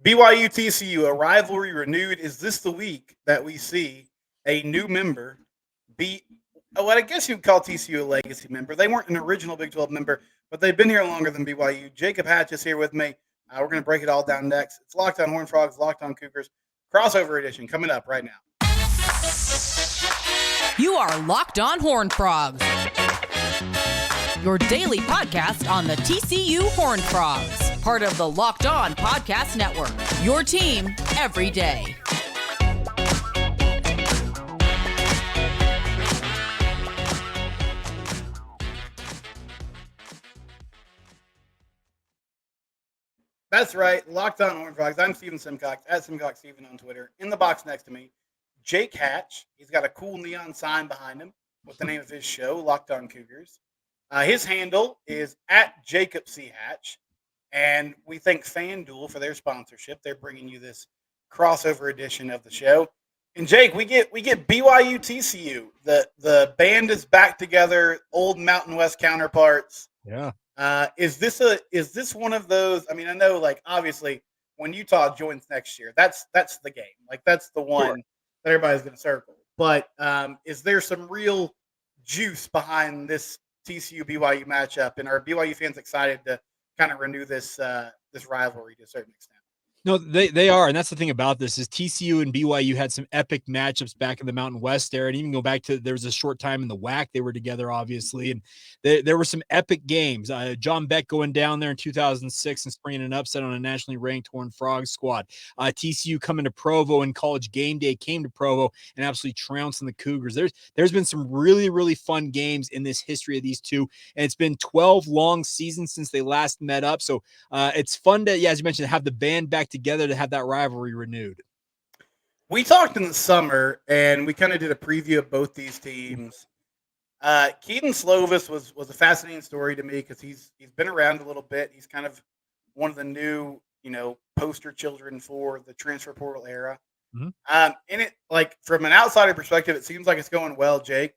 BYU TCU, a rivalry renewed. Is this the week that we see a new member beat what I guess you'd call TCU a legacy member? They weren't an original Big 12 member, but they've been here longer than BYU. Jacob Hatch is here with me. We're going to break it all down next. It's Locked On Horned Frogs, Locked On Cougars, crossover edition coming up right now. You are Locked On Horned Frogs, your daily podcast on the TCU Horned Frogs, part of the Locked On Podcast Network, your team every day. That's right, Locked On Horned Frogs. I'm Steven Simcox, at Simcox Steven on Twitter. In the box next to me, Jake Hatch. He's got a cool neon sign behind him with the name of his show, Locked On Cougars. His handle is at Jacob C. Hatch. And we thank FanDuel for their sponsorship. They're bringing you this crossover edition of the show. And Jake, we get BYU TCU. The band is back together, old Mountain West counterparts. Yeah. Is this one of those? I mean, I know, like, obviously when Utah joins next year, that's the game. Like, that's the one that everybody's going to circle. But is there some real juice behind this TCU BYU matchup, and are BYU fans excited to kind of renew this rivalry to a certain extent? No, they are, and that's the thing about this is TCU and BYU had some epic matchups back in the Mountain West there, and even go back to there was a short time in the WAC they were together, obviously, and there were some epic games. John Beck going down there in 2006 and springing an upset on a nationally ranked Horned Frogs squad. TCU coming to Provo and College Game Day came to Provo and absolutely trouncing the Cougars. There's been some really, really fun games in this history of these two, and it's been 12 long seasons since they last met up, so it's fun to, as you mentioned, have the band back together to have that rivalry renewed. We talked in the summer, and we kind of did a preview of both these teams. Keaton Slovis was a fascinating story to me because he's been around a little bit. He's kind of one of the new, poster children for the transfer portal era. Mm-hmm. And it, like, from an outsider perspective, it seems like it's going well, Jake.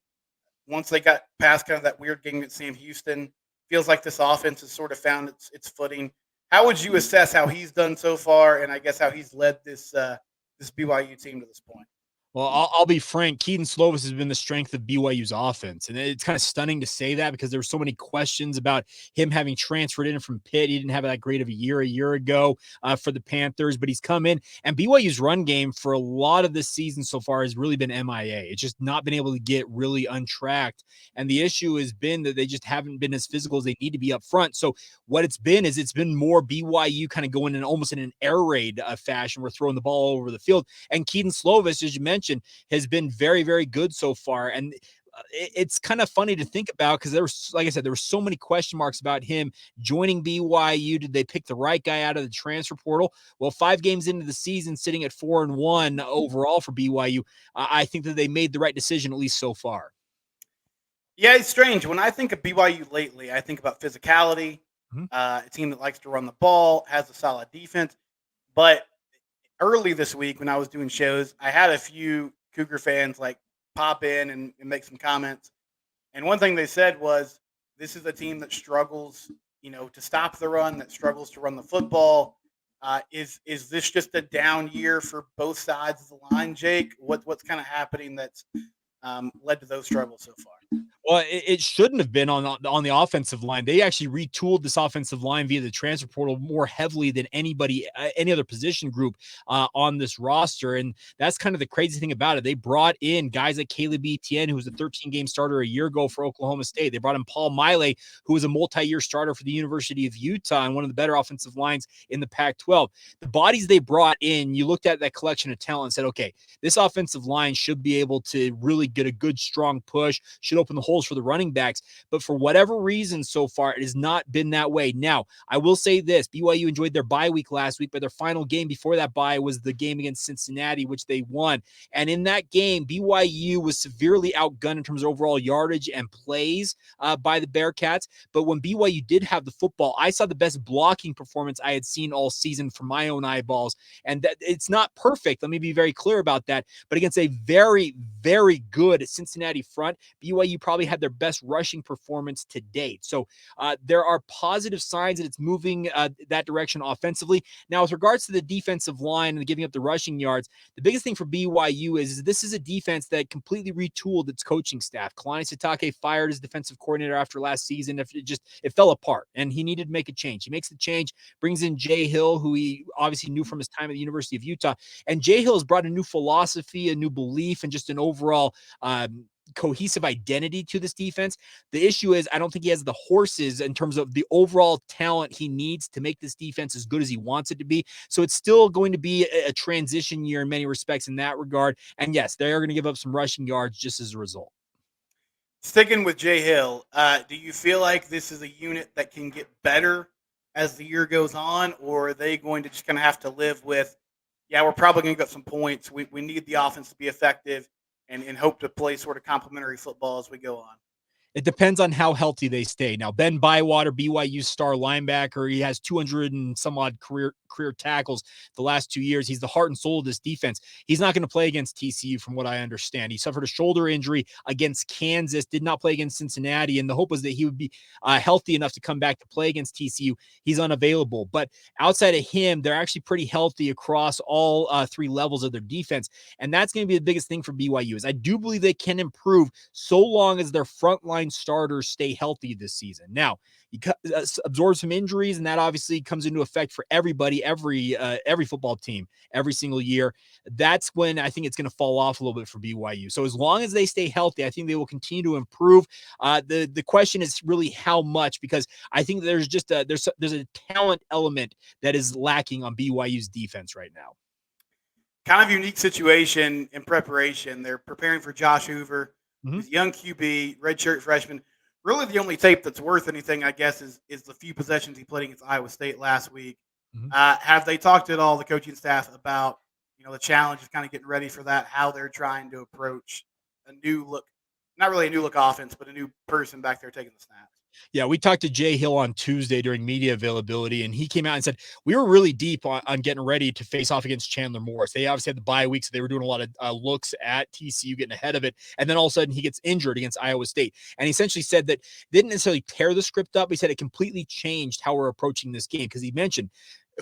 Once they got past kind of that weird game at Sam Houston, feels like this offense has sort of found its footing. How would you assess how he's done so far, and I guess how he's led this BYU team to this point? Well, I'll be frank. Keaton Slovis has been the strength of BYU's offense, and it's kind of stunning to say that because there were so many questions about him having transferred in from Pitt. He didn't have that great of a year ago for the Panthers, but he's come in, and BYU's run game for a lot of this season so far has really been MIA. It's just not been able to get really untracked, and the issue has been that they just haven't been as physical as they need to be up front. So what it's been more BYU kind of going in almost in an air raid fashion. We're throwing the ball all over the field, and Keaton Slovis, as you mentioned, has been very, very good so far. And it's kind of funny to think about because there was, like I said, there were so many question marks about him joining BYU. Did they pick the right guy out of the transfer portal? Well, 5 games into the season, sitting at 4-1 overall for BYU, I think that they made the right decision, at least so far. Yeah, it's strange. When I think of BYU lately, I think about physicality, a team that likes to run the ball, has a solid defense. But early this week when I was doing shows, I had a few Cougar fans like pop in and make some comments. And one thing they said was, this is a team that struggles, to stop the run, that struggles to run the football. Is this just a down year for both sides of the line, Jake? What's kind of happening that's led to those struggles so far? Well, it shouldn't have been on the offensive line. They actually retooled this offensive line via the transfer portal more heavily than any other position group on this roster. And that's kind of the crazy thing about it. They brought in guys like Caleb Etienne, who was a 13-game starter a year ago for Oklahoma State. They brought in Paul Miley, who was a multi-year starter for the University of Utah and one of the better offensive lines in the Pac-12. The bodies they brought in, you looked at that collection of talent and said, okay, this offensive line should be able to really get a good, strong push, should open the holes for the running backs. But for whatever reason so far, it has not been that way. Now, I will say this, BYU enjoyed their bye week last week, but their final game before that bye was the game against Cincinnati, which they won. And in that game, BYU was severely outgunned in terms of overall yardage and plays by the Bearcats. But when BYU did have the football, I saw the best blocking performance I had seen all season from my own eyeballs. And that it's not perfect. Let me be very clear about that. But against a very, very good Cincinnati front, BYU probably had their best rushing performance to date. So there are positive signs that it's moving that direction offensively. Now, with regards to the defensive line and giving up the rushing yards, the biggest thing for BYU is this is a defense that completely retooled its coaching staff. Kalani Sitake fired his defensive coordinator after last season. It fell apart, and he needed to make a change. He makes the change, brings in Jay Hill, who he obviously knew from his time at the University of Utah. And Jay Hill has brought a new philosophy, a new belief, and just an overall cohesive identity to this defense. The issue is I don't think he has the horses in terms of the overall talent he needs to make this defense as good as he wants it to be. So it's still going to be a transition year in many respects in that regard. And yes, they are going to give up some rushing yards just as a result. Sticking with Jay Hill, do you feel like this is a unit that can get better as the year goes on, or are they going to just kind of have to live with, yeah, we're probably going to get some points. We need the offense to be effective and hope to play sort of complementary football as we go on? It depends on how healthy they stay. Now, Ben Bywater, BYU's star linebacker, he has 200 and some odd career tackles the last 2 years. He's the heart and soul of this defense. He's not going to play against TCU from what I understand. He suffered a shoulder injury against Kansas, did not play against Cincinnati, and the hope was that he would be healthy enough to come back to play against TCU. He's unavailable. But outside of him, they're actually pretty healthy across all three levels of their defense, and that's going to be the biggest thing for BYU is I do believe they can improve so long as their frontline starters stay healthy this season. Now, you absorb some injuries, and that obviously comes into effect for everybody, every football team, every single year. That's when I think it's going to fall off a little bit for BYU. So as long as they stay healthy, I think they will continue to improve. The question is really how much, because I think there's just there's a talent element that is lacking on BYU's defense right now. Kind of unique situation in preparation. They're preparing for Josh Hoover, who's a young QB, redshirt freshman. Really, the only tape that's worth anything, I guess, is the few possessions he played against Iowa State last week. Have they talked at all, the coaching staff, about the challenge of kind of getting ready for that? How they're trying to approach a new look, not really a new look offense, but a new person back there taking the snaps? Yeah, we talked to Jay Hill on Tuesday during media availability, and he came out and said, we were really deep on getting ready to face off against Chandler Morris. They obviously had the bye week, so they were doing a lot of looks at TCU, getting ahead of it. And then all of a sudden he gets injured against Iowa State. And he essentially said that didn't necessarily tear the script up. He said it completely changed how we're approaching this game, because he mentioned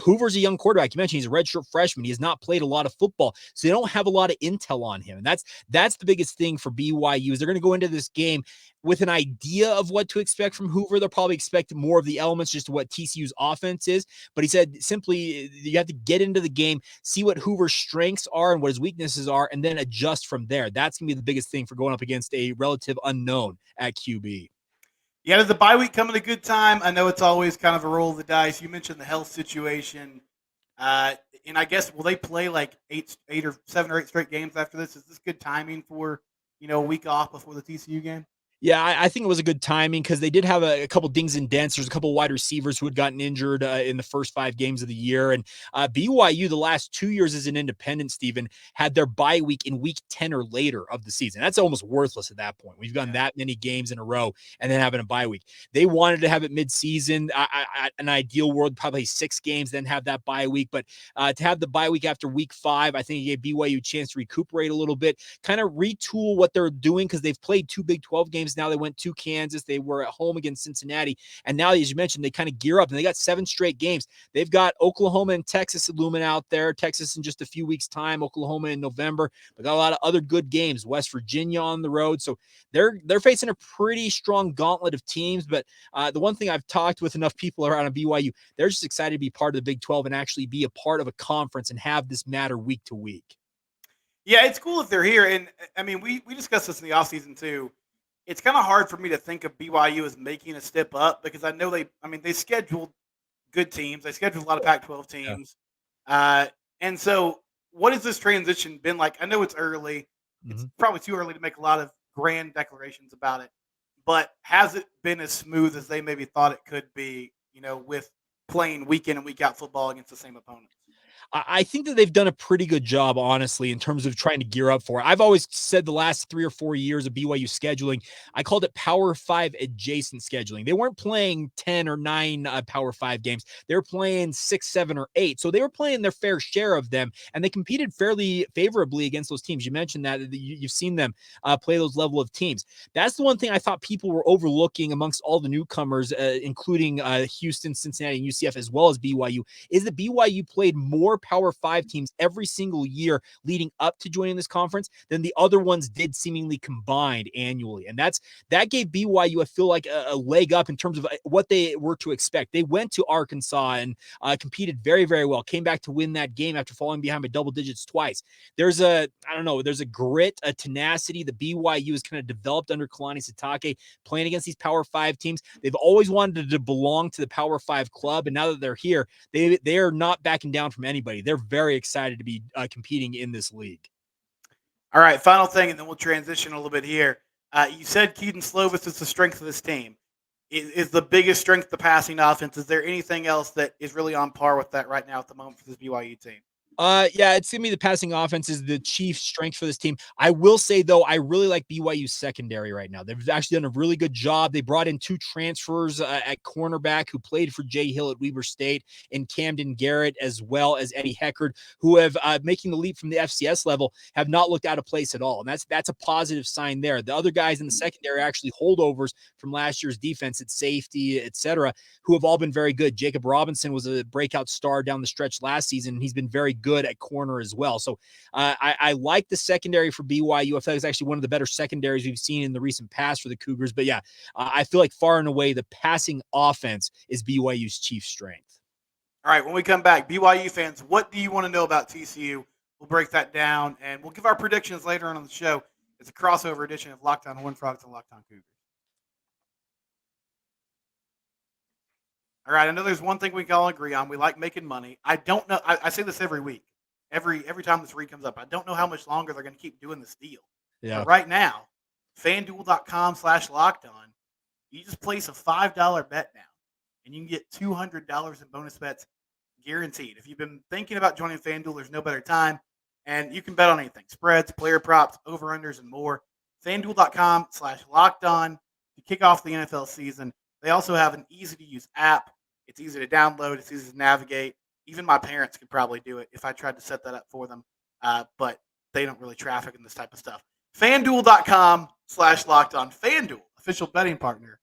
Hoover's a young quarterback. You mentioned he's a redshirt freshman. He has not played a lot of football, so they don't have a lot of intel on him. And that's the biggest thing for BYU is they're going to go into this game with an idea of what to expect from Hoover. They'll probably expect more of the elements just to what TCU's offense is. But he said simply you have to get into the game, see what Hoover's strengths are and what his weaknesses are, and then adjust from there. That's going to be the biggest thing for going up against a relative unknown at QB. Yeah, does the bye week come at a good time? I know it's always kind of a roll of the dice. You mentioned the health situation. And I guess, will they play like 7 or 8 straight games after this? Is this good timing for, a week off before the TCU game? Yeah, I think it was a good timing because they did have a couple dings and dents. There's a couple wide receivers who had gotten injured in the first 5 games of the year. And BYU, the last 2 years as an independent, Stephen, had their bye week in week 10 or later of the season. That's almost worthless at that point. We've gone that many games in a row and then having a bye week. They wanted to have it mid-season. An ideal world, probably 6 games, then have that bye week. But to have the bye week after week 5, I think it gave BYU a chance to recuperate a little bit, kind of retool what they're doing because they've played 2 Big 12 games. Now they went to Kansas. They were at home against Cincinnati. And now, as you mentioned, they kind of gear up and they got 7 straight games. They've got Oklahoma and Texas looming out there. Texas in just a few weeks' time, Oklahoma in November. But got a lot of other good games. West Virginia on the road. So they're facing a pretty strong gauntlet of teams. But the one thing I've talked with enough people around BYU, they're just excited to be part of the Big 12 and actually be a part of a conference and have this matter week to week. Yeah, it's cool if they're here. And, I mean, we discussed this in the offseason too. It's kind of hard for me to think of BYU as making a step up because I know they scheduled good teams. They scheduled a lot of Pac-12 teams. Yeah. And so what has this transition been like? I know it's early. It's probably too early to make a lot of grand declarations about it. But has it been as smooth as they maybe thought it could be, with playing week in and week out football against the same opponents? I think that they've done a pretty good job, honestly, in terms of trying to gear up for it. I've always said the last 3 or 4 years of BYU scheduling, I called it Power 5 adjacent scheduling. They weren't playing 10 or 9 Power 5 games. They were playing 6, 7, or 8. So they were playing their fair share of them, and they competed fairly favorably against those teams. You mentioned that you've seen them play those level of teams. That's the one thing I thought people were overlooking amongst all the newcomers, including Houston, Cincinnati, and UCF, as well as BYU, is that BYU played more Power 5 teams every single year leading up to joining this conference than the other ones did seemingly combined annually. And that gave BYU, I feel like, a leg up in terms of what they were to expect. They went to Arkansas and competed very, very well, came back to win that game after falling behind by double digits twice. There's a grit, a tenacity that BYU has kind of developed under Kalani Sitake playing against these Power 5 teams. They've always wanted to belong to the Power 5 club, and now that they're here, they are not backing down from anybody. They're very excited to be competing in this league. All right, final thing, and then we'll transition a little bit here. You said Keaton Slovis is the strength of this team. Is the biggest strength the passing offense? Is there anything else that is really on par with that right now at the moment for this BYU team? Yeah, it's gonna be the passing offense is the chief strength for this team. I will say though, I really like BYU's secondary right now. They've actually done a really good job. They brought in 2 transfers at cornerback who played for Jay Hill at Weber State, and Camden Garrett, as well as Eddie Heckard, who have making the leap from the FCS level, have not looked out of place at all, and that's a positive sign there. The other guys in the secondary are actually holdovers from last year's defense at safety, etc., who have all been very good. Jacob Robinson was a breakout star down the stretch last season, and he's been very good at corner as well. So I like the secondary for BYU. I feel like it's actually one of the better secondaries we've seen in the recent past for the Cougars. But yeah, I feel like far and away the passing offense is BYU's chief strength. All right, when we come back, BYU fans, what do you want to know about TCU? We'll break that down, and we'll give our predictions later on the show. It's a crossover edition of Locked On Horned Frogs and Locked On Cougars. All right, I know there's one thing we can all agree on. We like making money. I don't know. I say this every week, every time this read comes up. I don't know how much longer they're going to keep doing this deal. Yeah. But right now, FanDuel.com/lockedon, you just place a $5 bet now, and you can get $200 in bonus bets guaranteed. If you've been thinking about joining FanDuel, there's no better time. And you can bet on anything: spreads, player props, over-unders, and more. FanDuel.com/lockedon to kick off the NFL season. They also have an easy-to-use app. It's easy to download. It's easy to navigate. Even my parents could probably do it if I tried to set that up for them. But they don't really traffic in this type of stuff. FanDuel.com/lockedon. FanDuel, official betting partner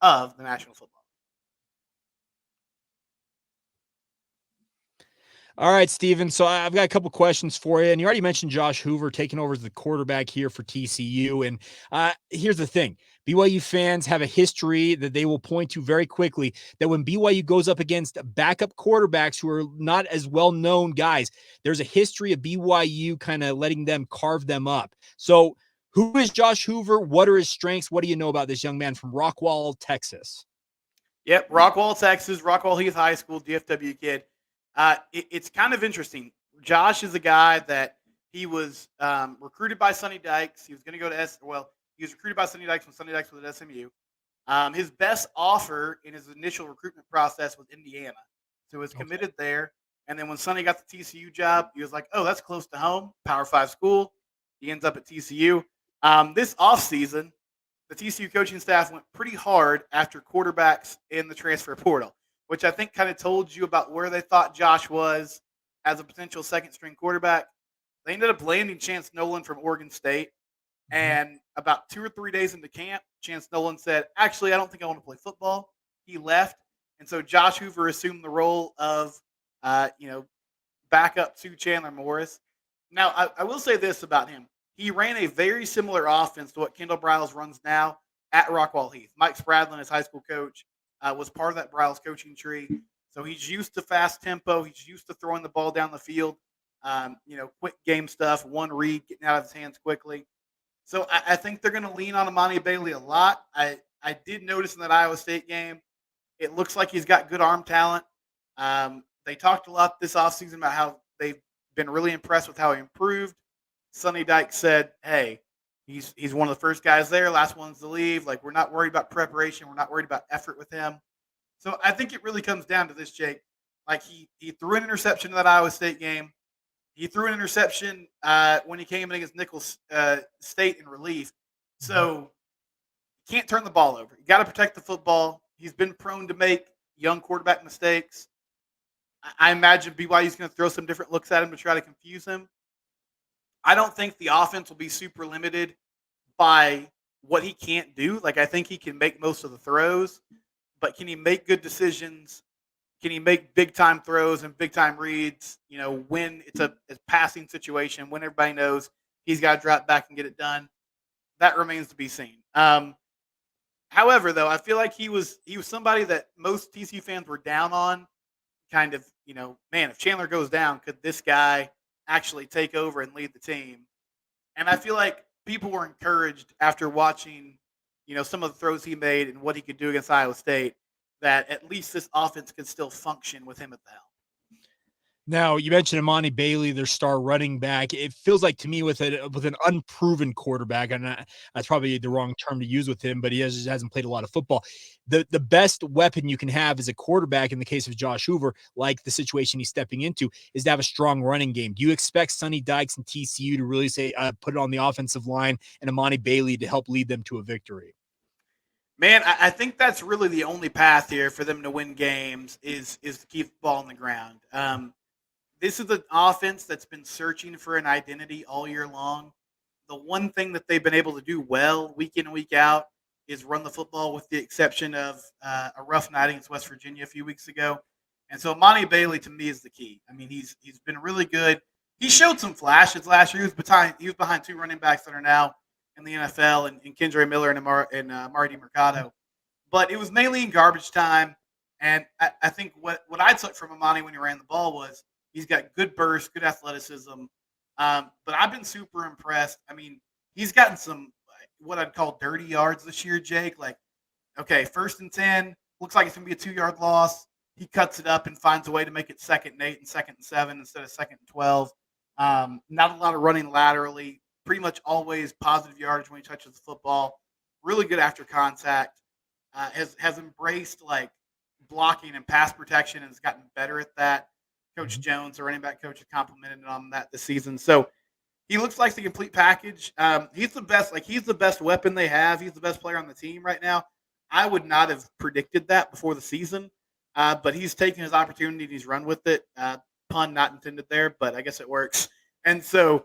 of the National Football. All right, Steven. So I've got a couple questions for you. And you already mentioned Josh Hoover taking over as the quarterback here for TCU. And here's the thing. BYU fans have a history that they will point to very quickly, that when BYU goes up against backup quarterbacks who are not as well-known guys, there's a history of BYU kind of letting them carve them up. So who is Josh Hoover? What are his strengths? What do you know about this young man from Rockwall, Texas? Yep, Rockwall, Texas, Rockwall Heath High School, DFW kid. It's kind of interesting. Josh is a guy that he was recruited by Sonny Dykes. He was going to go to he was recruited by Sonny Dykes when Sonny Dykes was at SMU. His best offer in his initial recruitment process was Indiana. So he was committed there. And then when Sonny got the TCU job, he was like, oh, that's close to home, Power 5 school. He ends up at TCU. This offseason, the TCU coaching staff went pretty hard after quarterbacks in the transfer portal, which I think kind of told you about where they thought Josh was as a potential second-string quarterback. They ended up landing Chance Nolan from Oregon State. And about 2 or 3 days into camp, Chance Nolan said, actually, I don't think I want to play football. He left. And so Josh Hoover assumed the role of, backup to Chandler Morris. Now, I will say this about him. He ran a very similar offense to what Kendall Briles runs now at Rockwall Heath. Mike Spradlin, his high school coach, was part of that Briles coaching tree. So he's used to fast tempo. He's used to throwing the ball down the field, quick game stuff, one read, getting out of his hands quickly. So I think they're going to lean on Amani Bailey a lot. I did notice in that Iowa State game, it looks like he's got good arm talent. They talked a lot this offseason about how they've been really impressed with how he improved. Sonny Dykes said, hey, he's one of the first guys there, last ones to leave. Like, we're not worried about preparation. We're not worried about effort with him. So I think it really comes down to this, Jake. Like he threw an interception in that Iowa State game. He threw an interception when he came in against Nicholls State in relief. So you can't turn the ball over. You got to protect the football. He's been prone to make young quarterback mistakes. I imagine BYU is going to throw some different looks at him to try to confuse him. I don't think the offense will be super limited by what he can't do. Like, I think he can make most of the throws, but can he make good decisions? Can he make big time throws and big time reads? When it's a passing situation, when everybody knows he's got to drop back and get it done, that remains to be seen. However, though, I feel like he was somebody that most TCU fans were down on. Kind of, man, if Chandler goes down, could this guy actually take over and lead the team? And I feel like people were encouraged after watching, some of the throws he made and what he could do against Iowa State, that at least this offense could still function with him at the helm. Now, you mentioned Imani Bailey, their star running back. It feels like to me with an unproven quarterback, and that's probably the wrong term to use with him, but he hasn't played a lot of football. The best weapon you can have as a quarterback in the case of Josh Hoover, like the situation he's stepping into, is to have a strong running game. Do you expect Sonny Dykes and TCU to really put it on the offensive line and Imani Bailey to help lead them to a victory? Man, I think that's really the only path here for them to win games is to keep the ball on the ground. This is an offense that's been searching for an identity all year long. The one thing that they've been able to do well week in and week out is run the football, with the exception of a rough night against West Virginia a few weeks ago. And so Imani Bailey, to me, is the key. I mean, he's been really good. He showed some flashes last year. He was behind two running backs that are now in the NFL, and Kendra Miller and Marty Mercado. But it was mainly in garbage time. And I think what I took from Imani when he ran the ball was he's got good burst, good athleticism. But I've been super impressed. I mean, he's gotten some what I'd call dirty yards this year, Jake. Like, okay, 1st and 10, looks like it's going to be a 2-yard loss. He cuts it up and finds a way to make it 2nd and 8 and 2nd and 7 instead of 2nd and 12. Not a lot of running laterally. Pretty much always positive yardage when he touches the football. Really good after contact. Has embraced like blocking and pass protection and has gotten better at that. Coach Jones, the running back coach, has complimented him on that this season. So he looks like the complete package. He's the best. Like, he's the best weapon they have. He's the best player on the team right now. I would not have predicted that before the season, but he's taken his opportunity and he's run with it. Pun not intended there, but I guess it works. And so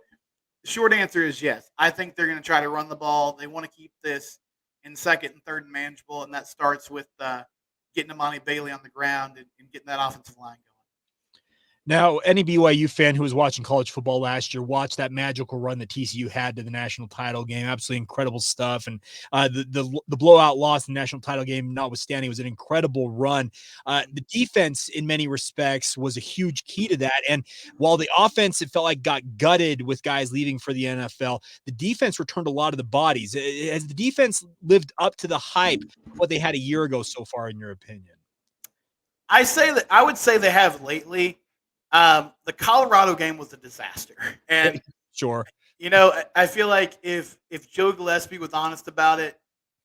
the short answer is yes. I think they're going to try to run the ball. They want to keep this in 2nd and 3rd and manageable, and that starts with getting Imani Bailey on the ground and getting that offensive line going. Now, any BYU fan who was watching college football last year watched that magical run that TCU had to the national title game. Absolutely incredible stuff. And the blowout loss in the national title game, notwithstanding, was an incredible run. The defense, in many respects, was a huge key to that. And while the offense, it felt like, got gutted with guys leaving for the NFL, the defense returned a lot of the bodies. Has the defense lived up to the hype of what they had a year ago so far, in your opinion? I would say they have lately. The Colorado game was a disaster, and sure, I feel like if Joe Gillespie was honest about it,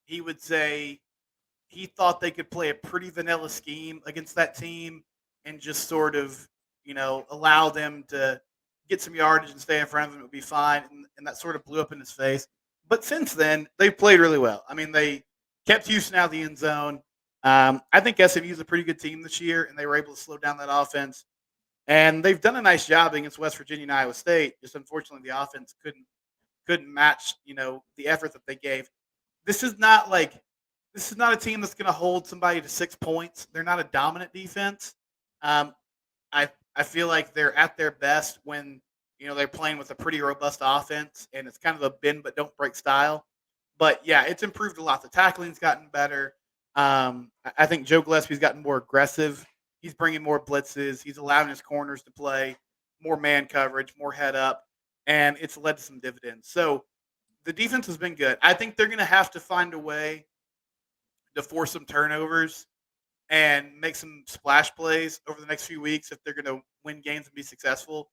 he would say he thought they could play a pretty vanilla scheme against that team and just sort of, allow them to get some yardage and stay in front of him. It would be fine, and that sort of blew up in his face. But since then, they've played really well. I mean, they kept Houston out of the end zone. I think SMU is a pretty good team this year, and they were able to slow down that offense. And they've done a nice job against West Virginia and Iowa State. Just unfortunately, the offense couldn't match, the effort that they gave. This is not a team that's going to hold somebody to 6 points. They're not a dominant defense. I feel like they're at their best when they're playing with a pretty robust offense, and it's kind of a bend but don't break style. But yeah, it's improved a lot. The tackling's gotten better. I think Joe Gillespie's gotten more aggressive. He's bringing more blitzes. He's allowing his corners to play more man coverage, more head up, and it's led to some dividends. So the defense has been good. I think they're going to have to find a way to force some turnovers and make some splash plays over the next few weeks if they're going to win games and be successful.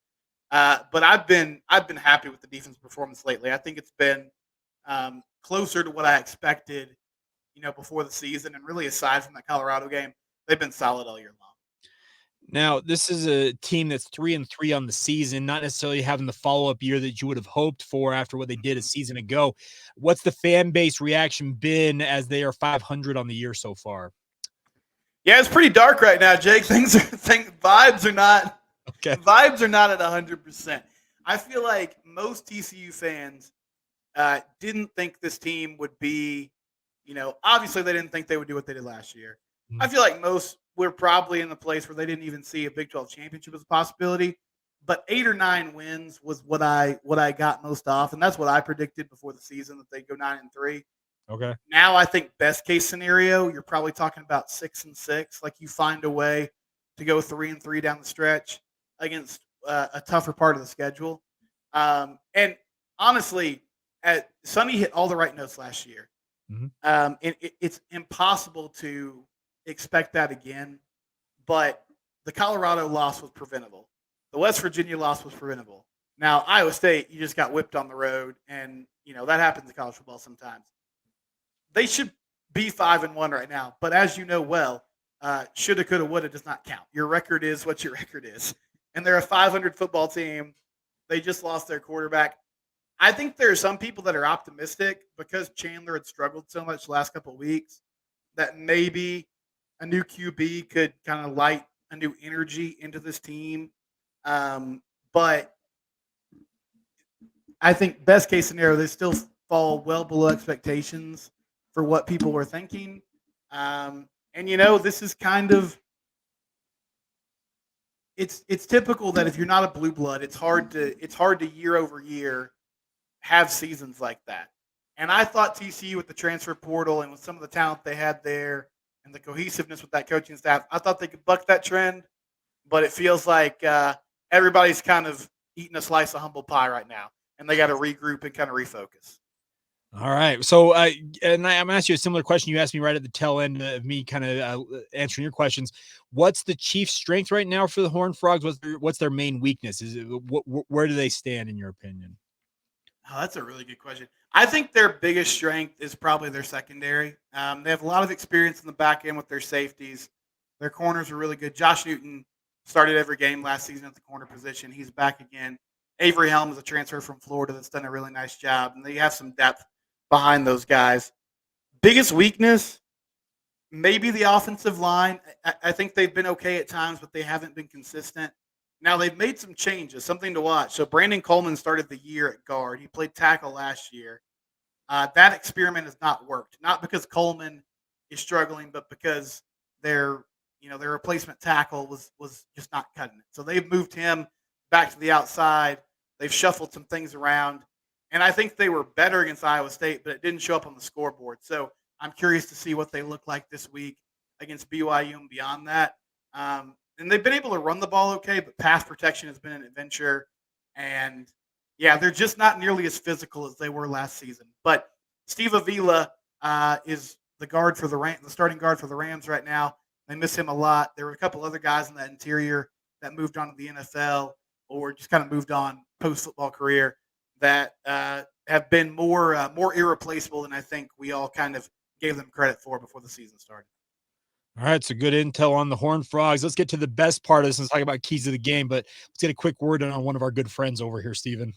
But I've been happy with the defense performance lately. I think it's been closer to what I expected, before the season. And really, aside from that Colorado game, they've been solid all year long. Now, this is a team that's 3-3 on the season, not necessarily having the follow-up year that you would have hoped for after what they did a season ago. What's the fan base reaction been as they are 500 on the year so far? Yeah, it's pretty dark right now, Jake. Vibes are not Okay. vibes are not at 100%. I feel like most TCU fans didn't think this team would be, obviously they didn't think they would do what they did last year. I feel like most were probably in the place where they didn't even see a Big 12 championship as a possibility. But 8 or 9 wins was what I got most off, and that's what I predicted before the season, that they go 9-3. Okay. Now I think best case scenario, you're probably talking about 6-6. Like, you find a way to go 3-3 down the stretch against a tougher part of the schedule. And honestly, Sonny hit all the right notes last year. It's impossible to expect that again. But the Colorado loss was preventable. The West Virginia loss was preventable. Now, Iowa State, you just got whipped on the road, and that happens in college football sometimes. They should be 5-1 right now, but as you know well, shoulda, coulda, woulda does not count. Your record is what your record is, and they're a 500 football team. They just lost their quarterback. I think there are some people that are optimistic because Chandler had struggled so much the last couple of weeks that maybe a new QB could kind of light a new energy into this team. But I think best case scenario, they still fall well below expectations for what people were thinking. And this is kind of it's typical that if you're not a blue blood, it's hard to year over year have seasons like that. And I thought TCU with the transfer portal and with some of the talent they had there and the cohesiveness with that coaching staff, I thought they could buck that trend. But it feels like everybody's kind of eating a slice of humble pie right now, and they got to regroup and kind of refocus. All right. So, and I'm going to ask you a similar question you asked me right at the tail end of me kind of answering your questions. What's the Chiefs' strength right now for the Horned Frogs? What's their main weakness? Where do they stand in your opinion? Oh, that's a really good question. I think their biggest strength is probably their secondary. They have a lot of experience in the back end with their safeties. Their corners are really good. Josh Newton started every game last season at the corner position. He's back again. Avery Helm is a transfer from Florida that's done a really nice job, and they have some depth behind those guys. Biggest weakness, maybe the offensive line. I think they've been okay at times, but they haven't been consistent. Now, they've made some changes, something to watch. So Brandon Coleman started the year at guard. He played tackle last year. That experiment has not worked, not because Coleman is struggling, but because their replacement tackle was just not cutting it. So they've moved him back to the outside. They've shuffled some things around. And I think they were better against Iowa State, but it didn't show up on the scoreboard. So I'm curious to see what they look like this week against BYU and beyond that. And they've been able to run the ball okay, but pass protection has been an adventure. And, yeah, they're just not nearly as physical as they were last season. But Steve Avila is the starting guard for the Rams right now. They miss him a lot. There were a couple other guys in that interior that moved on to the NFL or just kind of moved on post-football career that have been more irreplaceable than I think we all kind of gave them credit for before the season started. All right, so good intel on the Horned Frogs. Let's get to the best part of this and talk about keys of the game, but let's get a quick word on one of our good friends over here, Steven.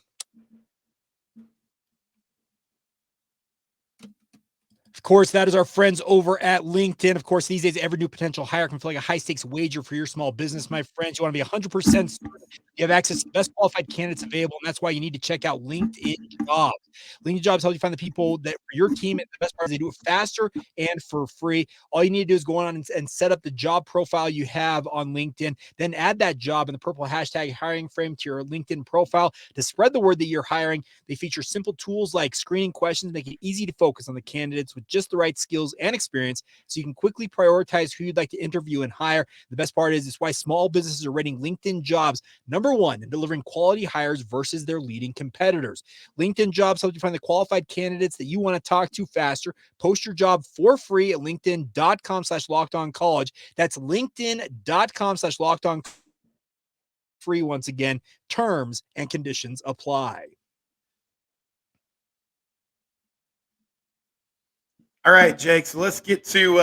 Of course, that is our friends over at LinkedIn. Of course, these days, every new potential hire can feel like a high-stakes wager for your small business, my friends. You want to be 100% certain you have access to the best qualified candidates available, and that's why you need to check out LinkedIn Jobs. LinkedIn Jobs helps you find the people that for your team, and the best part is they do it faster and for free. All you need to do is go on and set up the job profile you have on LinkedIn, then add that job in the purple hashtag hiring frame to your LinkedIn profile to spread the word that you're hiring. They feature simple tools like screening questions, make it easy to focus on the candidates with just the right skills and experience so you can quickly prioritize who you'd like to interview and hire. The best part is it's why small businesses are rating LinkedIn Jobs number one in delivering quality hires versus their leading competitors. LinkedIn Jobs helps you find the qualified candidates that you want to talk to faster. Post your job for free at linkedin.com/lockedoncollege. That's linkedin.com/lockedon free. Once again, terms and conditions apply. All right, Jake. So let's get to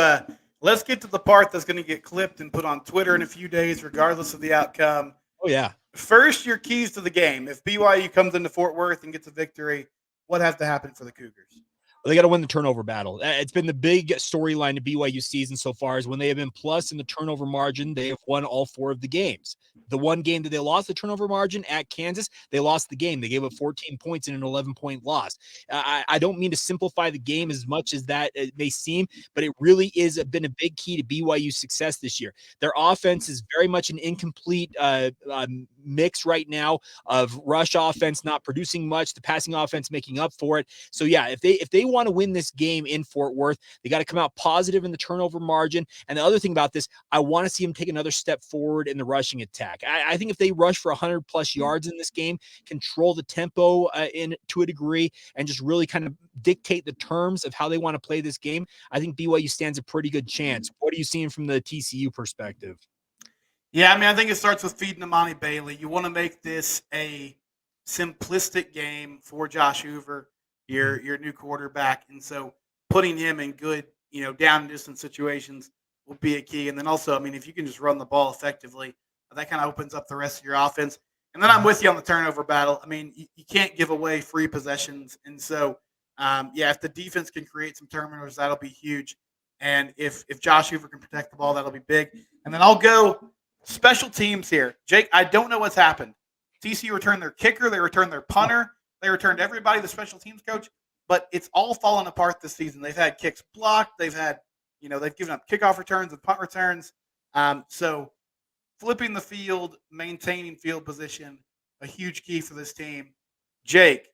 let's get to the part that's going to get clipped and put on Twitter in a few days, regardless of the outcome. Oh, yeah. First, your keys to the game. If BYU comes into Fort Worth and gets a victory, what has to happen for the Cougars? They got to win the turnover battle. It's been the big storyline of BYU season so far is when they have been plus in the turnover margin, they have won all 4 of the games. The one game that they lost the turnover margin at Kansas, they lost the game. They gave up 14 points in an 11-point loss. I don't mean to simplify the game as much as that it may seem, but it really is been a big key to BYU's success this year. Their offense is very much an incomplete mix right now of rush offense not producing much, the passing offense making up for it. So yeah, if they want to win this game in Fort Worth, they got to come out positive in the turnover margin. And the other thing about this, I want to see them take another step forward in the rushing attack. I think if they rush for 100 plus yards in this game, control the tempo in to a degree, and just really kind of dictate the terms of how they want to play this game, I think BYU stands a pretty good chance. What are you seeing from the TCU perspective? Yeah, I mean, I think it starts with feeding Amani Bailey. You want to make this a simplistic game for Josh Hoover, your new quarterback, and so putting him in good, down and distance situations will be a key. And then also, I mean, if you can just run the ball effectively, that kind of opens up the rest of your offense. And then I'm with you on the turnover battle. I mean, you can't give away free possessions, and so if the defense can create some turnovers, that'll be huge. And if Josh Hoover can protect the ball, that'll be big. And then I'll go special teams here. Jake, I don't know what's happened. TCU returned their kicker. They returned their punter. They returned everybody, the special teams coach. But it's all fallen apart this season. They've had kicks blocked. They've had, they've given up kickoff returns and punt returns. So flipping the field, maintaining field position, a huge key for this team. Jake,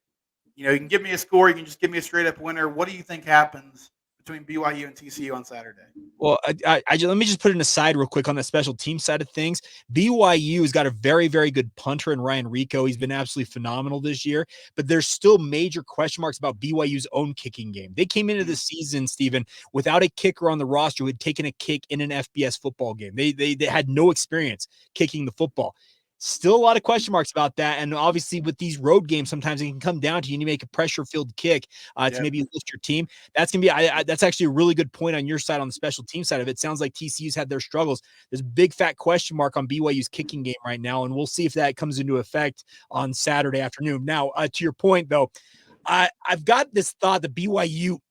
you can give me a score. You can just give me a straight-up winner. What do you think happens between BYU and TCU on Saturday? Well, let me just put an aside real quick on the special team side of things. BYU has got a very, very good punter in Ryan Rico. He's been absolutely phenomenal this year, but there's still major question marks about BYU's own kicking game. They came into the season, Stephen, without a kicker on the roster who had taken a kick in an FBS football game. They had no experience kicking the football. Still a lot of question marks about that. And obviously with these road games, sometimes it can come down to you need to make a pressure-filled kick to maybe lift your team. That's going to be that's actually a really good point on your side on the special team side of it. Sounds like TCU's had their struggles. There's a big fat question mark on BYU's kicking game right now, and we'll see if that comes into effect on Saturday afternoon. Now, to your point, though, I've got this thought that BYU –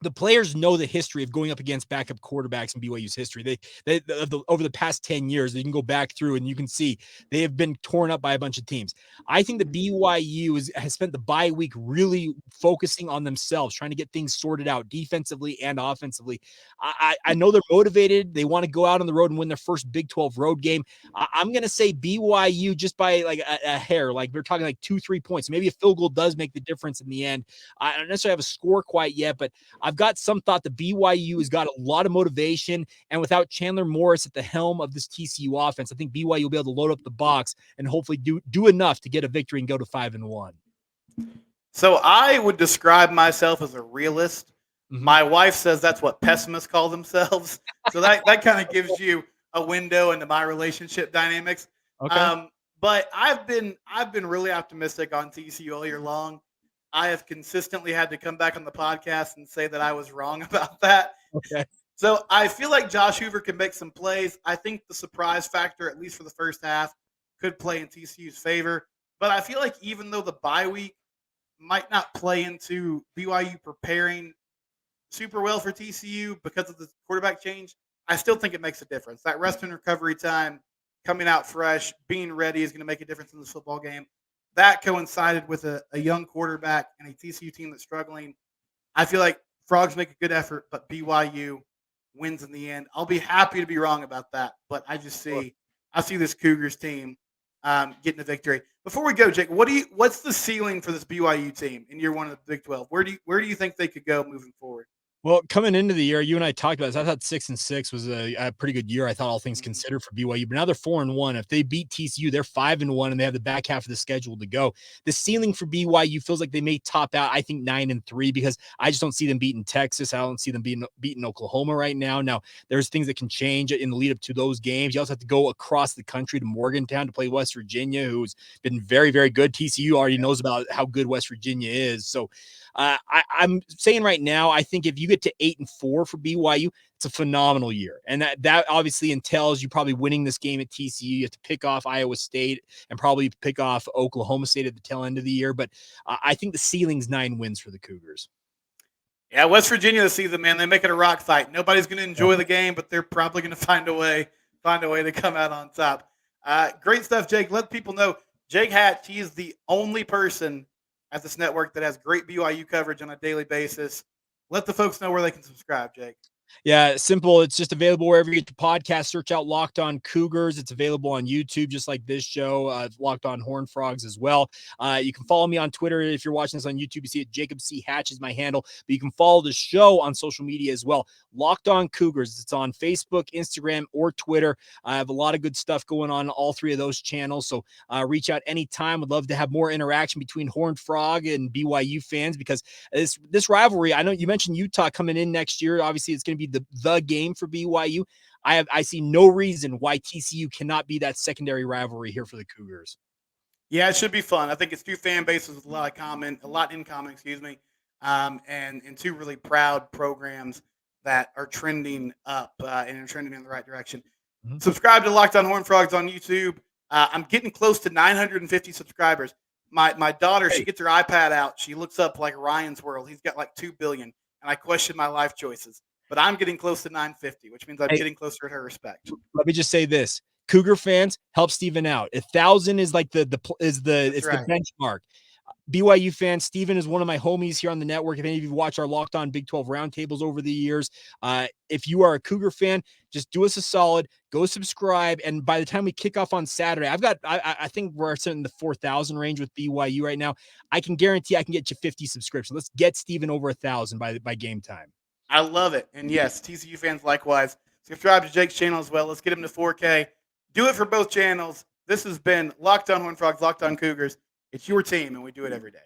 the players know the history of going up against backup quarterbacks in BYU's history. They over the past 10 years, they can go back through and you can see they have been torn up by a bunch of teams. I think that BYU has spent the bye week really focusing on themselves, trying to get things sorted out defensively and offensively. I know they're motivated. They want to go out on the road and win their first Big 12 road game. I'm going to say BYU just by like a hair, like we're talking like 2-3 points. Maybe a field goal does make the difference in the end. I don't necessarily have a score quite yet, but I've got some thought that BYU has got a lot of motivation, and without Chandler Morris at the helm of this TCU offense, I think BYU will be able to load up the box and hopefully do enough to get a victory and go to 5-1. So I would describe myself as a realist. Mm-hmm. My wife says that's what pessimists call themselves. So that kind of gives you a window into my relationship dynamics. Okay. But I've been really optimistic on TCU all year long. I have consistently had to come back on the podcast and say that I was wrong about that. Okay. So I feel like Josh Hoover can make some plays. I think the surprise factor, at least for the first half, could play in TCU's favor. But I feel like even though the bye week might not play into BYU preparing super well for TCU because of the quarterback change, I still think it makes a difference. That rest and recovery time, coming out fresh, being ready is going to make a difference in this football game. That coincided with a young quarterback and a TCU team that's struggling. I feel like Frogs make a good effort, but BYU wins in the end. I'll be happy to be wrong about that, but I see this Cougars team getting a victory. Before we go, Jake, what's the ceiling for this BYU team in year one of the Big 12? Where do you think they could go moving forward? Well, coming into the year, you and I talked about this. I thought 6-6 was a pretty good year. I thought all things considered for BYU, but now they're 4-1. If they beat TCU, they're 5-1, and they have the back half of the schedule to go. The ceiling for BYU feels like they may top out, I think, 9-3, because I just don't see them beating Texas. I don't see them beating Oklahoma right now. Now, there's things that can change in the lead up to those games. You also have to go across the country to Morgantown to play West Virginia, who's been very, very good. TCU already knows about how good West Virginia is. So I'm saying right now, I think if you get to 8-4 for BYU, it's a phenomenal year. And that obviously entails you probably winning this game at TCU. You have to pick off Iowa State and probably pick off Oklahoma State at the tail end of the year. But I think the ceiling's 9 wins for the Cougars. Yeah, West Virginia this season, man, they make it a rock fight. Nobody's going to enjoy the game, but they're probably going to find a way to come out on top. Great stuff, Jake. Let people know Jake Hatch, he is the only person at this network that has great BYU coverage on a daily basis. Let the folks know where they can subscribe, Jake. Yeah, simple. It's just available wherever you get the podcast. Search out Locked On Cougars. It's available on YouTube, just like this show. Locked On Horned Frogs as well. You can follow me on Twitter. If you're watching this on YouTube, you see it. Jacob C. Hatch is my handle. But you can follow the show on social media as well. Locked On Cougars. It's on Facebook, Instagram, or Twitter. I have a lot of good stuff going on all 3 of those channels. So reach out anytime. Would love to have more interaction between Horned Frog and BYU fans, because this rivalry, I know you mentioned Utah coming in next year. Obviously, it's going to be the game for BYU. I see no reason why TCU cannot be that secondary rivalry here for the Cougars. Yeah, it should be fun. I think it's 2 fan bases with a lot in common, and 2 really proud programs that are trending up and are trending in the right direction. Mm-hmm. Subscribe to Locked On Horned Frogs on YouTube. I'm getting close to 950 subscribers. My daughter, she gets her iPad out. She looks up like Ryan's World. He's got like 2 billion, and I question my life choices. But I'm getting close to 950, which means I'm getting closer to her respect. Let me just say this: Cougar fans, help Steven out. 1,000 is like the benchmark. BYU fans, Steven is one of my homies here on the network. If any of you watch our Locked On Big 12 roundtables over the years, if you are a Cougar fan, just do us a solid, go subscribe. And by the time we kick off on Saturday, I think we're in the 4,000 range with BYU right now. I can guarantee I can get you 50 subscriptions. Let's get Steven over 1,000 by game time. I love it. And yes, TCU fans likewise. Subscribe to Jake's channel as well. Let's get him to 4K. Do it for both channels. This has been Locked On Horned Frogs, Locked On Cougars. It's your team, and we do it every day.